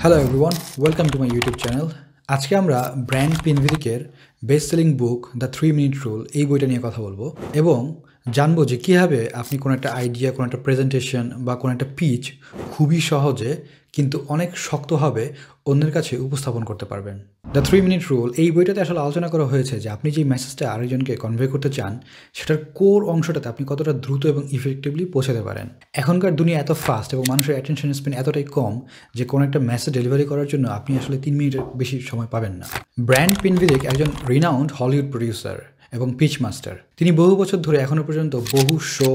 Hello everyone, welcome to my YouTube channel. আজকে আমরা brand পিনভিদিকের best selling book the 3 minute rule এই বইটা নিয়ে কথা বলবো এবং জানবো যে কীভাবে আপনি কোনো একটা আইডিয়া, কোনো একটা প্রেজেন্টেশন বা কোনো একটা পিচ খুবই সহজে কিন্তু অনেক শক্তভাবে অন্যের কাছে উপস্থাপন করতে পারবেন। দ্য 3 মিনিট রুল এই বইটাতে আসলে আলোচনা করা হয়েছে যে আপনি যে মেসেজটা আরেকজনকে কনভে করতে চান সেটার কোর অংশটাতে আপনি কতটা দ্রুত এবং ইফেক্টিভলি পৌঁছাতে পারেন। এখনকার দুনিয়া এত ফাস্ট এবং মানুষের অ্যাটেনশন স্প্যান এতটাই কম যে কোনো একটা মেসেজ ডেলিভারি করার জন্য আপনি আসলে 3 মিনিটের বেশি সময় পাবেন না। ব্র্যান্ড পিনভিদিক একজন রিনাউন্ড হলিউড প্রডিউসার এবং পিচ মাস্টার। তিনি বহু বছর ধরে এখনও পর্যন্ত বহু শো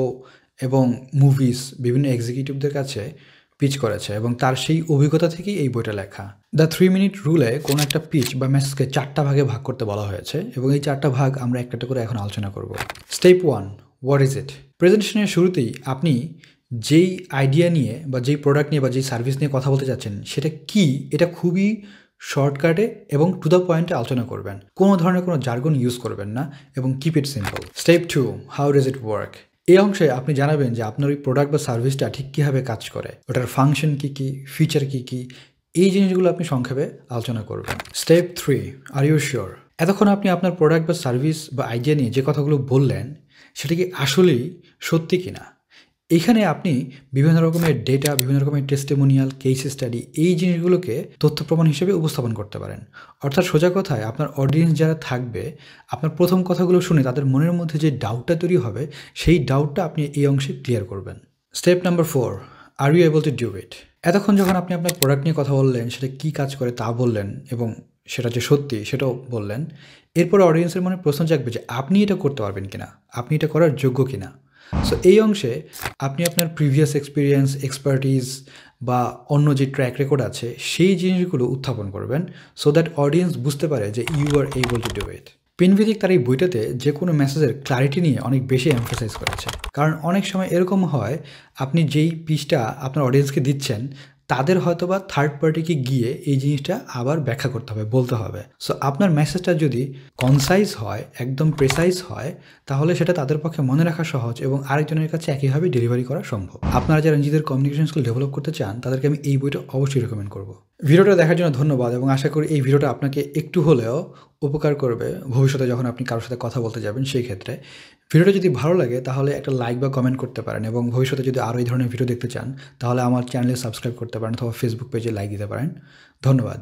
এবং মুভিজ বিভিন্ন এক্সিকিউটিভদের কাছে পিচ করেছে এবং তার সেই অভিজ্ঞতা থেকেই এই বইটা লেখা। দ্য 3 মিনিট রুলে কোনো একটা পিচ বা মেসেজকে 4টা ভাগে ভাগ করতে বলা হয়েছে এবং এই 4টা ভাগ আমরা একটা করে এখন আলোচনা করব। Step 1, what is it? প্রেজেন্টেশনের শুরুতেই আপনি যেই আইডিয়া নিয়ে বা যেই প্রোডাক্ট নিয়ে বা যেই সার্ভিস নিয়ে কথা বলতে চাচ্ছেন সেটা কি, এটা খুবই শর্টকাটে এবং টু দ্য পয়েন্টে আলোচনা করবেন। কোনো ধরনের কোনো জার্গন ইউজ করবেন না এবং keep it simple. Step 2, how does it work? এই অংশে আপনি জানাবেন যে আপনার ওই প্রোডাক্ট বা সার্ভিসটা ঠিক কীভাবে কাজ করে, ওটার ফাংশন কী কী, ফিচার কী কী, এই জিনিসগুলো আপনি সংক্ষেপে আলোচনা করবেন। Step 3, are you sure? এতক্ষণ আপনি আপনার প্রোডাক্ট বা সার্ভিস বা আইডিয়া নিয়ে যে কথাগুলো বললেন সেটা কি আসলেই সত্যি কিনা? এখানে আপনি বিভিন্ন রকমের ডেটা, বিভিন্ন রকমের টেস্টিমোনিয়াল, কেস স্টাডি এই জিনিসগুলোকে তথ্য প্রমাণ হিসেবে উপস্থাপন করতে পারেন। অর্থাৎ সোজা কথায় আপনার অডিয়েন্স যারা থাকবে আপনার প্রথম কথাগুলো শুনে তাদের মনের মধ্যে যে ডাউটটা তৈরি হবে সেই ডাউটটা আপনি এই অংশে ক্লিয়ার করবেন। Step number 4, are you able to do it? এতক্ষণ যখন আপনি আপনার প্রোডাক্ট নিয়ে কথা বললেন, সেটা কী কাজ করে তা বললেন এবং সেটা যে সত্যি সেটাও বললেন, এরপরে অডিয়েন্সের মনে প্রশ্ন জাগবে যে আপনি এটা করতে পারবেন কিনা, আপনি এটা করার যোগ্য কিনা। সো এই অংশে আপনি আপনার প্রিভিয়াস এক্সপিরিয়েন্স, এক্সপার্টিজ বা অন্য যে ট্র্যাক রেকর্ড আছে সেই জিনিসগুলো উত্থাপন করবেন সো দ্যাট অডিয়েন্স বুঝতে পারে যে you are able to do it. Pinvidic তার এই বইটাতে যে কোনো মেসেজের ক্লারিটি নিয়ে অনেক বেশি এমফাসাইজ করেছে, কারণ অনেক সময় এরকম হয় আপনি যেই পিচটা আপনার অডিয়েন্সকে দিচ্ছেন তাদের হয়তো বা থার্ড পার্টিকে গিয়ে এই জিনিসটা আবার ব্যাখ্যা করতে হবে, বলতে হবে। সো আপনার মেসেজটা যদি কনসাইজ হয়, একদম প্রেসাইজ হয়, তাহলে সেটা তাদের পক্ষে মনে রাখা সহজ এবং আরেকজনের কাছে একইভাবে ডেলিভারি করা সম্ভব। আপনারা যারা নিজেদের কমিউনিকেশন স্কিল ডেভেলপ করতে চান তাদেরকে আমি এই বইটা অবশ্যই রেকমেন্ড করব। ভিডিওটা দেখার জন্য ধন্যবাদ এবং আশা করি এই ভিডিওটা আপনাকে একটু হলেও উপকার করবে ভবিষ্যতে যখন আপনি কারোর সাথে কথা বলতে যাবেন সেই ক্ষেত্রে। ভিডিওটা যদি ভালো লাগে তাহলে একটা লাইক বা কমেন্ট করতে পারেন এবং ভবিষ্যতে যদি আরও এই ধরনের ভিডিও দেখতে চান তাহলে আমার চ্যানেলে সাবস্ক্রাইব করতে পারেন অথবা ফেসবুক পেজে লাইক দিতে পারেন। ধন্যবাদ।